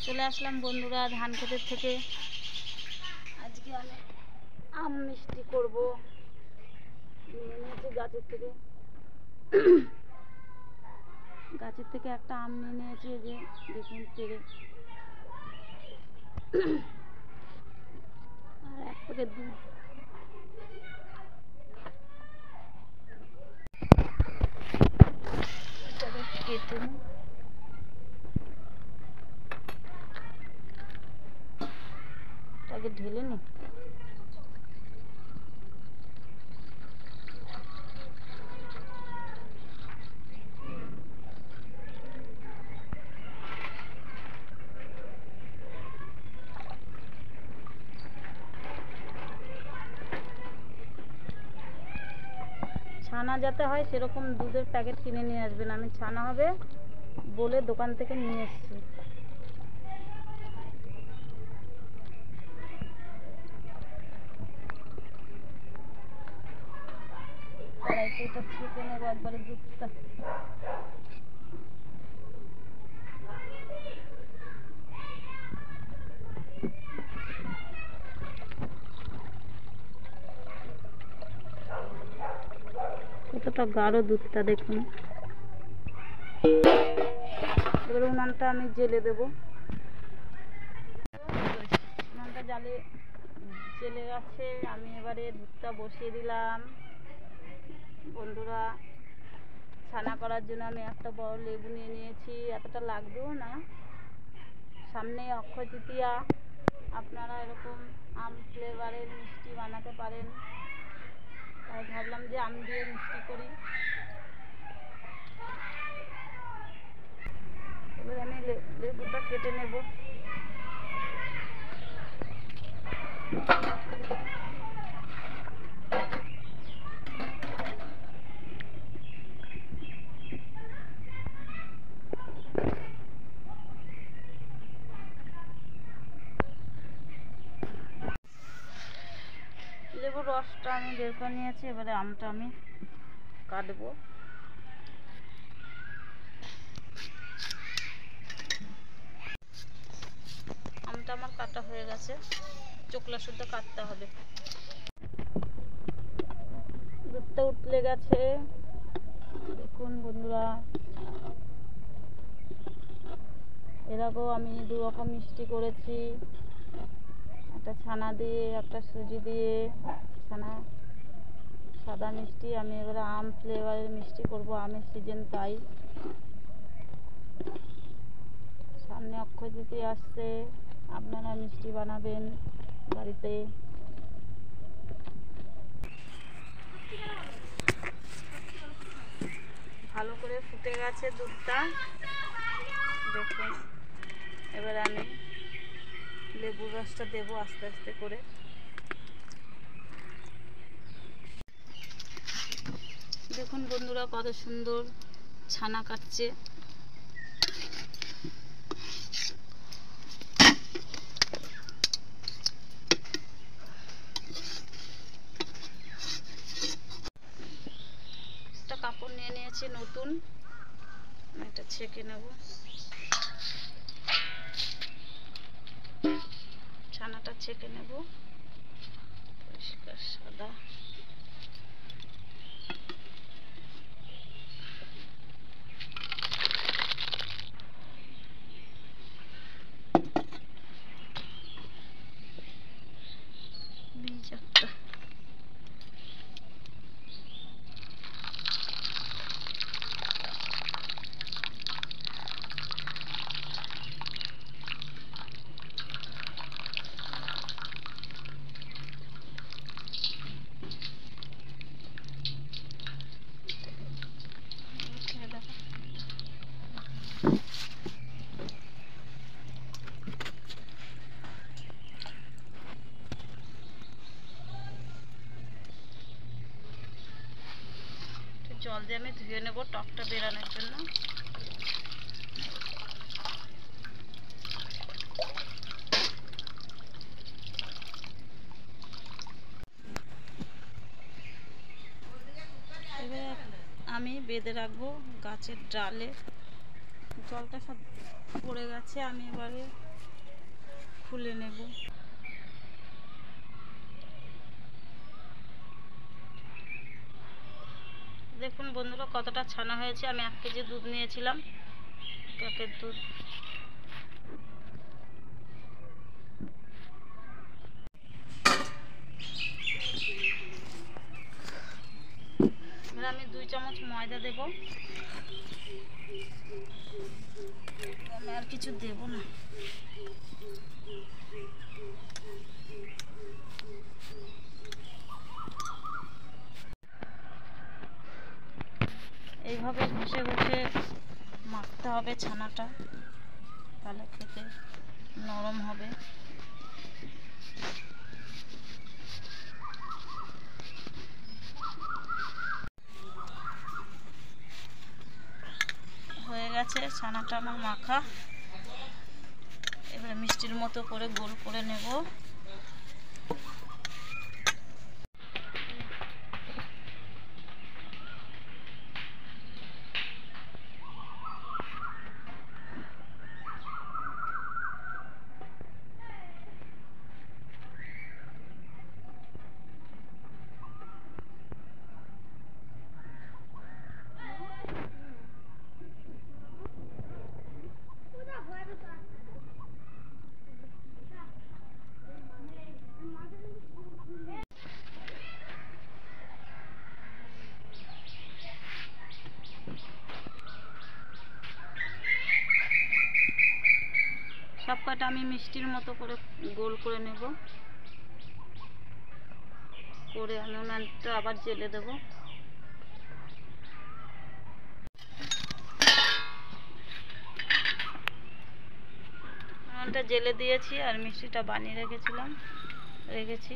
চলে আসলাম বন্ধুরা ধান ক্ষেতের থেকে। আজকে আমি আম মিষ্টি করব। নিয়ে নিয়েছি গাছের থেকে একটা আম নিয়ে নিয়েছি। এই যে দেখুন পেরে, আর এক প্যাকেট দুধ। কেটে তাকে ঢেলে নি। ছানা যাতে হয় সেরকম দুধের প্যাকেট কিনে নিয়ে আসবেন। আমি ছানা হবে বলে দোকান থেকে নিয়ে এসেছি। কড়াইতে ছেঁকে নেব একবারে দুধটা। কতটা গাঢ় দুধটা দেখুন। এবার উনানটা আমি জেলে দেব। উনানটা জেলে গেছে। আমি এবারে দুধটা বসিয়ে দিলাম। বন্ধুরা, ছানা করার জন্য আমি একটা বড় লেবু নিয়ে নিয়েছি। এতটা লাগবেও না, সামনেই অক্ষয় তৃতীয়া। আপনারা এরকম আম ফ্লেভারের মিষ্টি বানাতে পারেন, তাই ভাবলাম যে আম দিয়ে মিষ্টি করি। এবার আমি লেবুটা কেটে নেব। লেবুর রসটা আমি বের করে নিয়েছি। এবারে আমটা আমি কাটবো। আমটা আমার কাটা হয়ে গেছে, চোকলা শুদ্ধ কাটতে হবে। দুধটা উতলে গেছে দেখুন বন্ধুরা। এর আগেও আমি দু রকম মিষ্টি করেছি, একটা ছানা দিয়ে একটা সুজি দিয়ে। ছানা সাদা মিষ্টি, আমি এবারে আম ফ্লেভারের মিষ্টি করব। আমের সিজন তাই। সামনে অক্ষয় তৃতীয়া আসছে, আপনারা মিষ্টি বানাবেন বাড়িতে। ভালো করে ফুটে গেছে দুধটা দেখুন। এবার আমি লেবুর রসটা দেবো আস্তে আস্তে করে। দেখুন বন্ধুরা কত সুন্দর ছানা কাটছে। একটা কাপড় নিয়ে নিয়েছি নতুন, এটা ছেঁকে নেব। ছানাটা ছেঁকে নেব পরিষ্কার সাদা। একটা জল দিয়ে আমি ধুয়ে নেব টকটা বেরানোর জন্য। এবারে আমি বেঁধে রাখবো গাছের ডালে। জলটা সব পড়ে গেছে, আমি এবারে খুলে নেব। দেখুন বন্ধুরা কতটা ছানা হয়েছে। আমি 1 কেজি দুধ নিয়েছিলাম, প্যাকেট দুধ। এবার আমি 2 চামচ ময়দা দেব। আমি আর কিছু দেব না। এইভাবে ঘষে ঘষে মাখতে হবে ছানাটা, তাহলে খেতে নরম হবে। হয়ে গেছে ছানাটা আমার মাখা। এবারে মিষ্টির মতো করে গোল করে নেব। সব কটা আমি মিষ্টির মতো করে গোল করে নেব। করে আমি উনানটা আবার জেলে দেব। উনানটা জেলে দিয়েছি আর মিষ্টিটা বানিয়ে রেখেছি।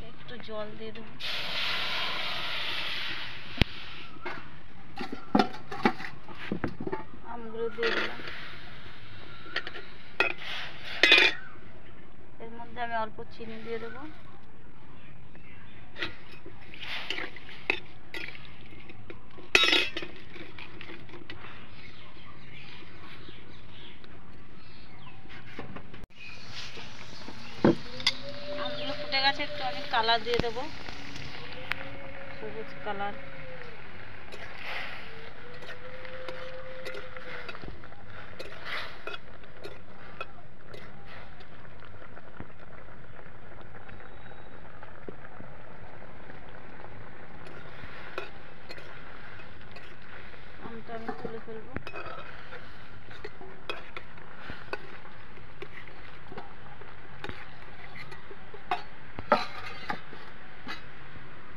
একটু জল দিয়ে দেবো। আমগুলো দিয়ে দিলাম। এর মধ্যে আমি অল্প চিনি দিয়ে দেবো। আমগুলো ফুটে গেছে, একটু আমি কালার দিয়ে দেবো, সবুজ কালার। আমটা আমি তুলে ফেলবো।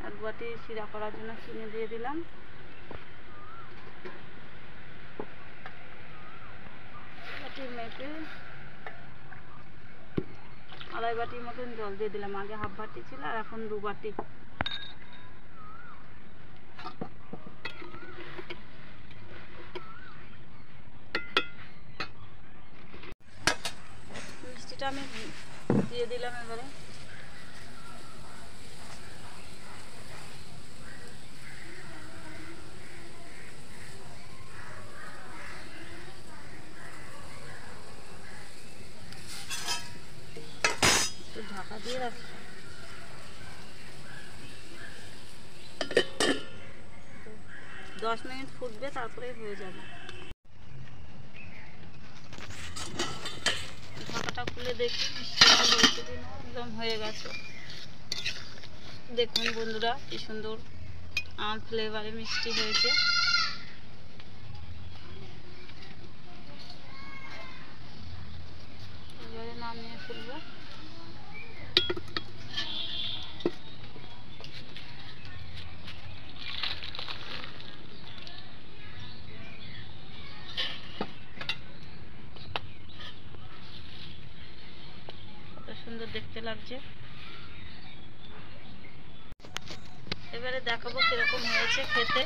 এক বাটি শিরা করার জন্য চিনি দিয়ে দিলাম। বাটি মেপে 2.5 বাটির মতন জল দিয়ে দিলাম। আগে 1/2 বাটি ছিল আর এখন 2 বাটি। মিষ্টিটা আমি দিয়ে দিলাম। এবারে একটু ঢাকা দিয়ে রাখি। 10 মিনিট ফুটবে, তারপরে হয়ে যাবে। ঢাকাটা খুলে দেখি মিষ্টিটা হয়েছে কিনা। একদম হয়ে গেছে। দেখুন বন্ধুরা কি সুন্দর আম ফ্লেভারে মিষ্টি হয়েছে। এবারে নামিয়ে ফেলবো। কত সুন্দর দেখতে লাগছে। এবারে দেখাবো কিরকম হয়েছে খেতে।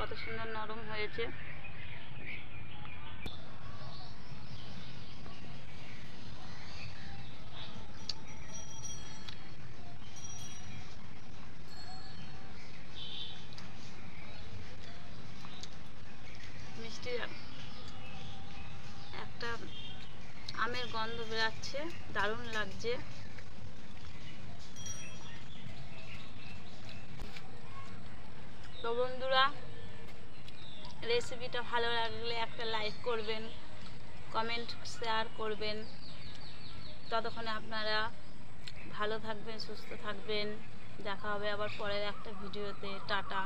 কত সুন্দর নরম হয়েছে। মিষ্টি একটা আমের গন্ধ বেরাচ্ছে, দারুণ লাগছে। তো বন্ধুরা, রেসিপিটা ভালো লাগলে একটা লাইক করবেন, কমেন্ট শেয়ার করবেন। ততক্ষণে আপনারা ভালো থাকবেন, সুস্থ থাকবেন। দেখা হবে আবার পরের একটা ভিডিওতে। টাটা।